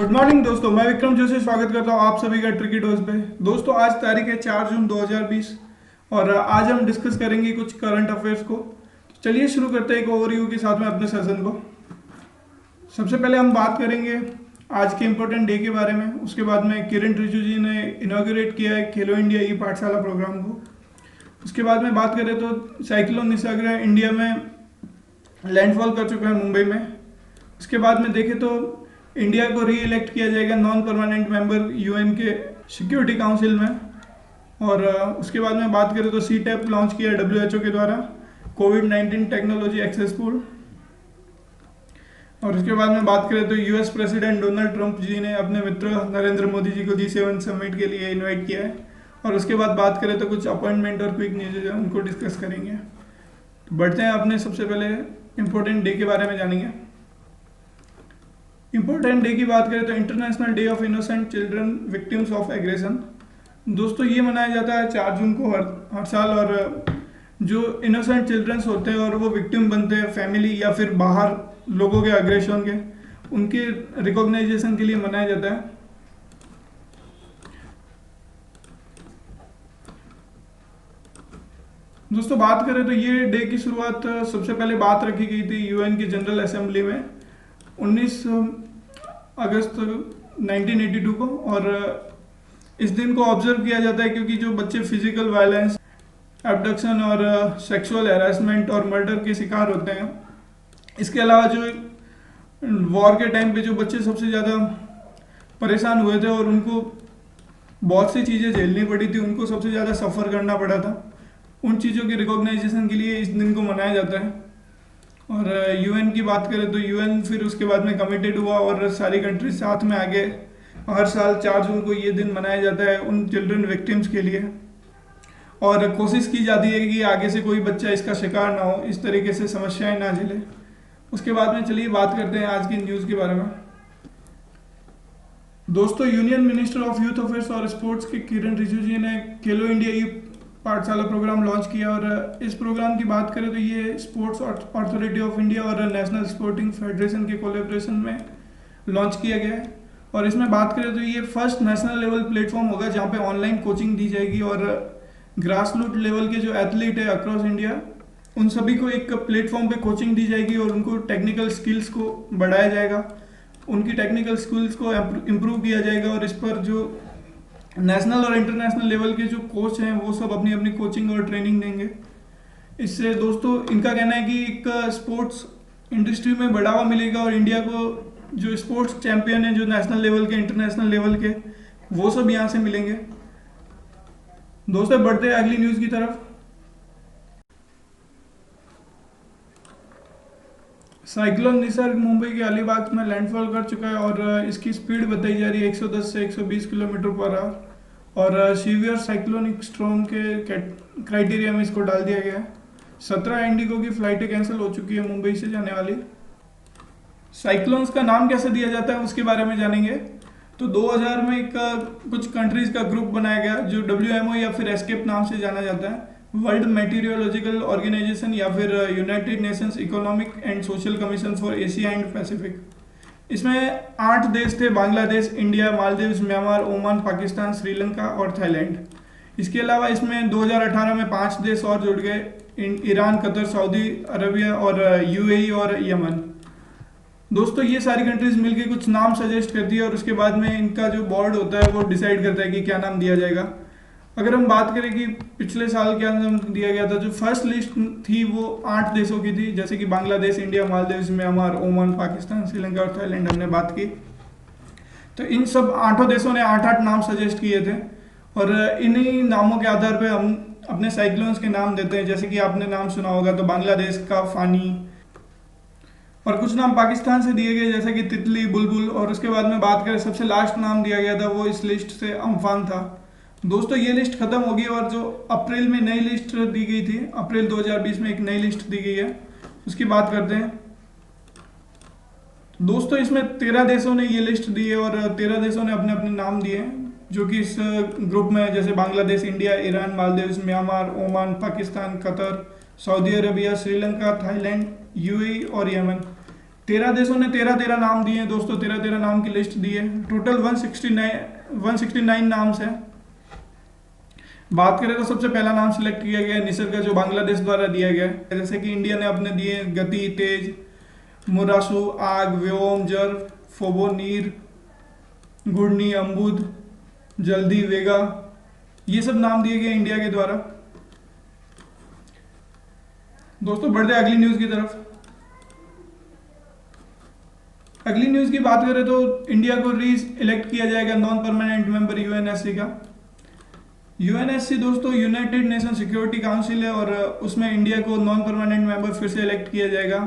Good morning दोस्तों, मैं विक्रम जोशी स्वागत करता हूँ आप सभी का ट्रिकी डोज पे। दोस्तों आज तारीख है 4 जून 2020 और आज हम डिस्कस करेंगे कुछ करंट अफेयर्स को। तो चलिए शुरू करते हैं एक ओवरव्यू के साथ में अपने सेशन को। सबसे पहले हम बात करेंगे आज के इम्पोर्टेंट डे के बारे में। उसके बाद में किरण रिजिजू जी ने इनॉग्रेट किया है खेलो इंडिया ई पाठशाला प्रोग्राम को। उसके बाद में बात करें तो साइक्लोन निसर्ग इंडिया में लैंडफॉल कर चुका है मुंबई में। उसके बाद में देखें तो इंडिया को री इलेक्ट किया जाएगा नॉन परमानेंट मेंबर यूएन के सिक्योरिटी काउंसिल में। और उसके बाद में बात करें तो सी टैप लॉन्च किया डब्ल्यूएचओ के द्वारा कोविड-19 टेक्नोलॉजी एक्सेस पूल। और उसके बाद में बात करें तो यूएस प्रेसिडेंट डोनाल्ड ट्रंप जी ने अपने मित्र नरेंद्र मोदी जी को G7 समिट के लिए इनवाइट किया है। और उसके बाद बात करें तो कुछ अपॉइंटमेंट और क्विक न्यूज है उनको डिस्कस करेंगे। तो बढ़ते हैं अपने सबसे पहले इम्पोर्टेंट डे के बारे में जानेंगे। इंपॉर्टेंट डे की बात करें तो international day of innocent children victims of aggression. दोस्तों ये मनाया जाता है 4 जून को हर साल। और जो इनोसेंट चिल्ड्रंस होते हैं और वो विक्टिम बनते हैं फैमिली या फिर बाहर लोगों के अग्रेशन के, उनके रिकॉग्नाइजेशन के लिए मनाया जाता है। दोस्तों बात करें तो ये डे की शुरुआत सबसे पहले बात रखी गई थी यूएन की जनरल असेंबली में 19 अगस्त 1982 को। और इस दिन को ऑब्जर्व किया जाता है क्योंकि जो बच्चे फिजिकल वायलेंस, एब्डक्शन और सेक्सुअल हैरेसमेंट और मर्डर के शिकार होते हैं, इसके अलावा जो वॉर के टाइम पे जो बच्चे सबसे ज़्यादा परेशान हुए थे और उनको बहुत सी चीज़ें झेलनी पड़ी थी, उनको सबसे ज़्यादा सफ़र करना पड़ा था, उन चीज़ों के रिकॉग्नाइजेशन के लिए इस दिन को मनाया जाता है। और यूएन की बात करें तो यूएन फिर उसके बाद में कमिटेड हुआ और सारी कंट्रीज साथ में आगे हर साल 4 जून को ये दिन मनाया जाता है उन चिल्ड्रन विक्टिम्स के लिए। और कोशिश की जाती है कि आगे से कोई बच्चा इसका शिकार ना हो, इस तरीके से समस्याएं ना झेले। उसके बाद में चलिए बात करते हैं आज की न्यूज़ के बारे में। दोस्तों union minister of youth affairs और स्पोर्ट्स के किरण रिजिजू जी ने खेलो इंडिया ई पाठशाला प्रोग्राम लॉन्च किया। और इस प्रोग्राम की बात करें तो ये स्पोर्ट्स अथॉरिटी ऑफ इंडिया और नेशनल स्पोर्टिंग फेडरेशन के कोलैबोरेशन में लॉन्च किया गया है। और इसमें बात करें तो ये फर्स्ट नेशनल लेवल प्लेटफॉर्म होगा जहाँ पे ऑनलाइन कोचिंग दी जाएगी और ग्रास रूट लेवल के जो एथलीट है अक्रॉस इंडिया उन सभी को एक प्लेटफॉर्म पे कोचिंग दी जाएगी और उनको टेक्निकल स्किल्स को बढ़ाया जाएगा, उनकी टेक्निकल स्किल्स को इम्प्रूव किया जाएगा। और इस पर जो नेशनल और इंटरनेशनल लेवल के जो कोच हैं वो सब अपनी अपनी कोचिंग और ट्रेनिंग देंगे। इससे दोस्तों इनका कहना है कि एक स्पोर्ट्स इंडस्ट्री में बढ़ावा मिलेगा और इंडिया को जो स्पोर्ट्स चैंपियन है जो नेशनल लेवल के, इंटरनेशनल लेवल के, वो सब यहाँ से मिलेंगे। दोस्तों बढ़ते हैं अगली न्यूज़ की तरफ। साइक्लोन निसर्ग मुंबई के अलीबाग में लैंडफॉल कर चुका है और इसकी स्पीड बताई जा रही है 110 से 120 किलोमीटर पर आवर। और सीवियर साइक्लोनिक स्टॉर्म के क्राइटेरिया में इसको डाल दिया गया है। 17 इंडिगो की फ्लाइटें कैंसिल हो चुकी है मुंबई से जाने वाली। साइक्लोन्स का नाम कैसे दिया जाता है उसके बारे में जानेंगे। तो 2000 में एक कुछ कंट्रीज का ग्रुप बनाया गया जो WMO या फिर एस्केप नाम से जाना जाता है, वर्ल्ड मेटीरियोलॉजिकल ऑर्गेनाइजेशन या फिर United Nations economic and social commission for Asia and Pacific. इसमें 8 देश थे, Bangladesh, India, Maldives, Myanmar, Oman, Pakistan, Sri Lanka और थाईलैंड। इसके अलावा इसमें 2018 में 5 देश और जुड़ गए, ईरान, कतर, सऊदी अरबिया और UAE और यमन। दोस्तों ये सारी कंट्रीज मिलकर कुछ नाम सजेस्ट करती है और उसके बाद में इनका जो बोर्ड होता है वो डिसाइड करता है कि क्या नाम दिया जाएगा। अगर हम बात करें कि पिछले साल क्या नाम दिया गया था, जो फर्स्ट लिस्ट थी वो 8 देशों की थी, जैसे कि Bangladesh, India, Maldives, Myanmar, Oman, Pakistan, Sri Lanka और थाईलैंड हमने बात की। तो इन सब 8 देशों ने 8-8 नाम सजेस्ट किए थे और इन्हीं नामों के आधार पर हम अपने साइक्लोन्स के नाम देते हैं। जैसे कि आपने नाम सुना होगा तो बांग्लादेश का फानी, और कुछ नाम पाकिस्तान से दिए गए जैसे कि तितली, बुलबुल। और उसके बाद में बात करें सबसे लास्ट नाम दिया गया था वो इस लिस्ट से अम्फान था। दोस्तों ये लिस्ट खत्म होगी और जो अप्रैल में नई लिस्ट दी गई थी, अप्रैल 2020 में एक नई लिस्ट दी गई है, उसकी बात करते हैं। दोस्तों इसमें 13 देशों ने ये लिस्ट दी है और 13 देशों ने अपने अपने नाम दिए हैं जो कि इस ग्रुप में जैसे Bangladesh, India, Iran, Maldives, Myanmar, Oman, Pakistan, Qatar, Saudi Arabia, Sri Lanka, Thailand, UAE और यमन। 13 देशों ने 13 नाम दिए हैं दोस्तों, 13 नाम की लिस्ट दी है। टोटल 169 नाम्स है। बात करें तो सबसे पहला नाम सिलेक्ट किया गया है निसर्ग का, जो बांग्लादेश द्वारा दिया गया है। जैसे कि इंडिया ने अपने दिए गति, तेज, मुरासू, आग, व्योम, जल, फोबो, नीर, गुड़नी, अम्बुद, जल्दी, वेगा, ये सब नाम दिए गए इंडिया के द्वारा। दोस्तों बढ़ते अगली न्यूज की तरफ। अगली न्यूज की बात करें तो इंडिया को री इलेक्ट किया जाएगा नॉन परमानेंट मेंबर यूएनएससी का। यूएनएससी दोस्तों यूनाइटेड नेशन सिक्योरिटी काउंसिल है, और उसमें इंडिया को नॉन परमानेंट मेंबर फिर से इलेक्ट किया जाएगा।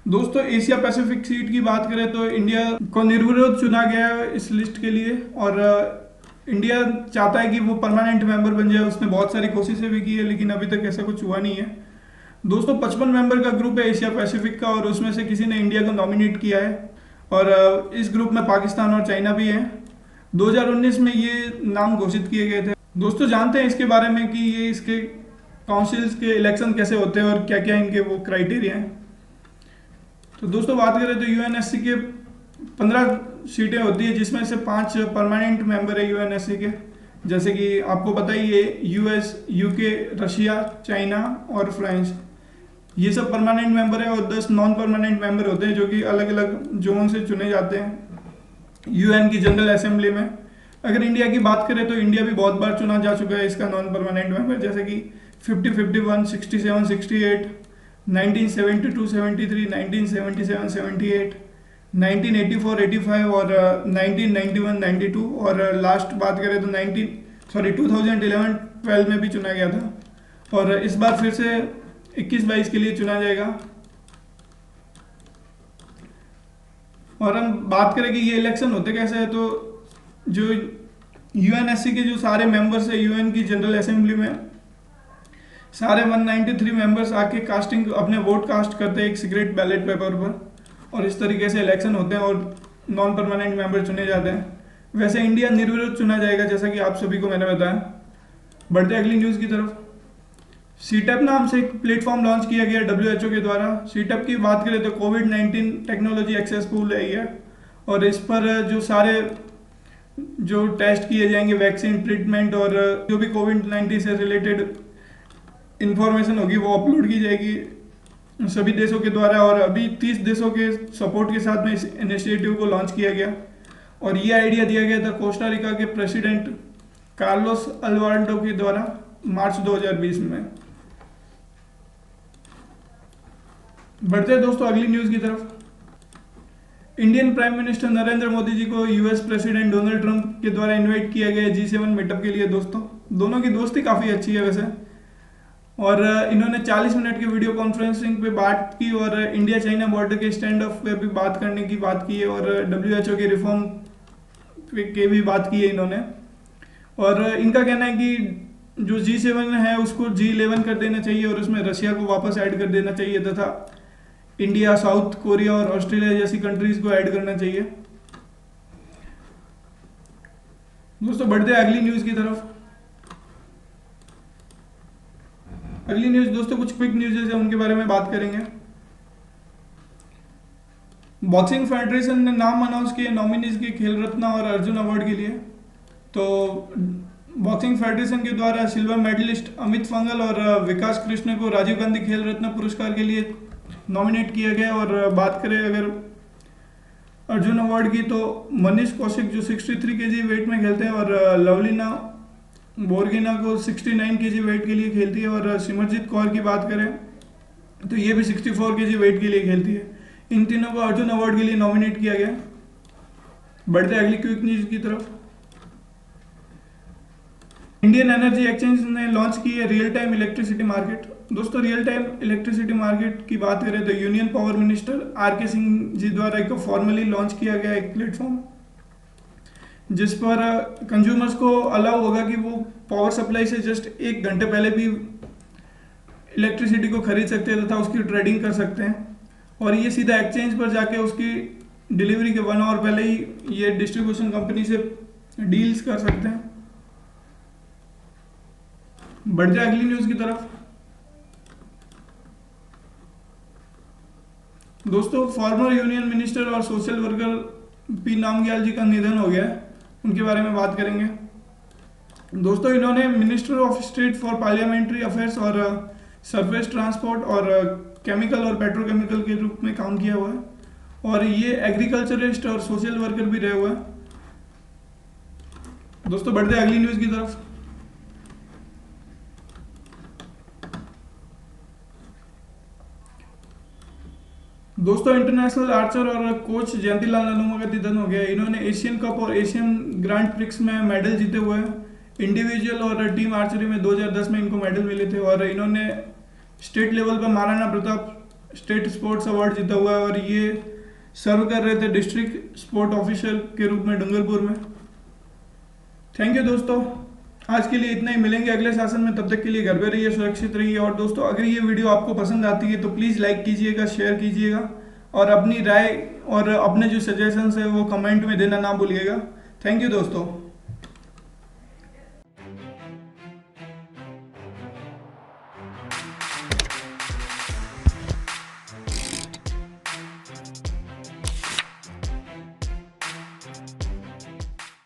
दोस्तों एशिया पैसिफिक सीट की बात करें तो इंडिया को निर्विरोध चुना गया है इस लिस्ट के लिए, और इंडिया चाहता है कि वो परमानेंट मेंबर बन जाए। उसने बहुत सारी कोशिशें भी की है, लेकिन अभी तक ऐसा कुछ हुआ नहीं है। दोस्तों 55 मेंबर का ग्रुप है एशिया पैसिफिक का, और उसमें से किसी ने इंडिया को नॉमिनेट किया है, और इस ग्रुप में पाकिस्तान और चाइना भी है। 2019 में ये नाम घोषित किए गए थे। दोस्तों जानते हैं इसके बारे में कि ये इसके काउंसिल्स के इलेक्शन कैसे होते हैं और क्या क्या इनके वो क्राइटेरिया हैं। तो दोस्तों बात करें तो यूएनएससी के 15 सीटें होती है, जिसमें से 5 परमानेंट मेंबर है यूएनएससी के। जैसे कि आपको पता ही है, यूएस, यूके, रशिया, चाइना और फ्रांस, ये सब परमानेंट मेंबर है, और 10 नॉन परमानेंट मेंबर होते हैं जो कि अलग अलग जोन से चुने जाते हैं यूएन की जनरल असेंबली में। अगर इंडिया की बात करें तो इंडिया भी बहुत बार चुना जा चुका है इसका नॉन परमानेंट मेंबर, जैसे कि 50, 51, 67, 68, 1972, 73, 1977, 78, 1984, 85 और 1991, 92, और लास्ट बात करें तो 2011, 12 में भी चुना गया था, और इस बार फिर से 21-22 के लिए चुना जाएगा। और हम बात करें कि ये इलेक्शन होते कैसे है, तो जो यूएनएससी के जो सारे मेंबर्स है यूएन की जनरल असेंबली में, सारे 193 मेंबर्स आके कास्टिंग अपने वोट कास्ट करते हैं एक सीक्रेट बैलेट पेपर पर, और इस तरीके से इलेक्शन होते हैं और नॉन परमानेंट मेंबर चुने जाते हैं। वैसे इंडिया निर्विरोध चुना जाएगा, जैसा कि आप सभी को मैंने बताया। बढ़ते अगली न्यूज़ की तरफ। सीटअप नाम से एक प्लेटफॉर्म लॉन्च किया गया डब्ल्यूएचओ के द्वारा। सीटअप की बात करें तो कोविड-19 टेक्नोलॉजी एक्सेस पूल है ये, और इस पर जो सारे जो टेस्ट किए जाएंगे, वैक्सीन, ट्रीटमेंट और जो भी कोविड-19 से रिलेटेड इंफॉर्मेशन होगी वो अपलोड की जाएगी सभी देशों के द्वारा। और अभी 30 देशों के सपोर्ट के साथ में इस इनिशिएटिव को लॉन्च किया गया, और ये आइडिया दिया गया था कोस्टा रिका के प्रेसिडेंट कार्लोस अल्वार्डो के द्वारा मार्च 2020 में। बढ़ते हैं दोस्तों अगली न्यूज़ की तरफ। Indian prime minister Narendra Modi ji को यूएस प्रेसिडेंट डोनाल्ड ट्रंप के द्वारा इनवाइट किया गया G7 मीटअप के लिए। दोस्तों दोनों की दोस्ती काफ़ी अच्छी है वैसे, और इन्होंने 40 मिनट की वीडियो कॉन्फ्रेंसिंग पे बात की, और इंडिया चाइना बॉर्डर के स्टैंड ऑफ पे भी बात करने की बात की है, और डब्ल्यूएचओ के रिफॉर्म के भी बात की है इन्होंने। और इनका कहना है कि जो G7 है उसको G11 कर देना चाहिए, और उसमें रशिया को वापस ऐड कर देना चाहिए, तथा इंडिया, साउथ कोरिया और ऑस्ट्रेलिया जैसी कंट्रीज को ऐड करना चाहिए। दोस्तों बढ़ते हैं अगली न्यूज़ की तरफ। अगली न्यूज़ दोस्तों कुछ क्विक न्यूज़ है, उनके बारे में बात करेंगे। बॉक्सिंग फेडरेशन ने नाम अनाउंस किए नॉमिनीज के खेल रत्न और अर्जुन अवार्ड के लिए। तो बॉक्सिंग फेडरेशन के द्वारा सिल्वर मेडलिस्ट अमित फंगल और विकास कृष्ण को राजीव गांधी खेल रत्न पुरस्कार के लिए नॉमिनेट किया गया। और बात करें अगर अर्जुन अवार्ड की, तो मनीष कौशिक जो 63 केजी वेट में खेलते हैं, और लवलीना बोरगिना को 69 केजी वेट के लिए खेलती है, और सिमरजीत कौर की बात करें तो ये भी 64 केजी वेट के लिए खेलती है। इन तीनों को अर्जुन अवार्ड के लिए नॉमिनेट किया गया। बढ़ते अगली क्विक न्यूज की तरफ। इंडियन एनर्जी एक्सचेंज ने लॉन्च की है रियल टाइम इलेक्ट्रिसिटी मार्केट। दोस्तों रियल टाइम इलेक्ट्रिसिटी मार्केट की बात करें तो union power minister R K. Singh ji द्वारा एक फॉर्मली लॉन्च किया गया एक प्लेटफॉर्म, जिस पर कंज्यूमर्स को अलाउ होगा कि वो पावर सप्लाई से जस्ट 1 घंटे पहले भी इलेक्ट्रिसिटी को खरीद सकते हैं तथा उसकी ट्रेडिंग कर सकते हैं, और ये सीधा एक्सचेंज पर जाके उसकी डिलीवरी के 1 आवर पहले ही ये डिस्ट्रीब्यूशन कंपनी से डील्स कर सकते हैं। बढ़ जाए अगली न्यूज की तरफ। दोस्तों फॉर्मर यूनियन मिनिस्टर और सोशल वर्कर पी नामग्याल जी का निधन हो गया है, उनके बारे में बात करेंगे। दोस्तों इन्होंने minister of state for parliamentary affairs और सरफेस ट्रांसपोर्ट और केमिकल और पेट्रोकेमिकल के रूप में काम किया हुआ है और ये एग्रीकल्चरिस्ट और सोशल वर्कर भी रहे हुए हैं। दोस्तों बढ़ते अगली न्यूज़ की तरफ। दोस्तों इंटरनेशनल आर्चर और कोच जयंतीलाल नलूमा का निधन हो गया। इन्होंने एशियन कप और एशियन ग्रांड प्रिक्स में मेडल जीते हुए हैं। इंडिविजुअल और टीम आर्चरी में 2010 में इनको मेडल मिले थे और इन्होंने स्टेट लेवल पर Maharana Pratap state sports award जीता हुआ है और ये सर्व कर रहे थे डिस्ट्रिक्ट स्पोर्ट ऑफिसर के रूप में डूंगरपुर में। थैंक यू दोस्तों, आज के लिए इतना ही। मिलेंगे अगले सेशन में, तब तक के लिए घर पे रहिए, सुरक्षित रहिए। और दोस्तों अगर ये वीडियो आपको पसंद आती है तो प्लीज़ लाइक कीजिएगा, शेयर कीजिएगा और अपनी राय और अपने जो सजेशंस है वो कमेंट में देना ना भूलिएगा। थैंक यू दोस्तों।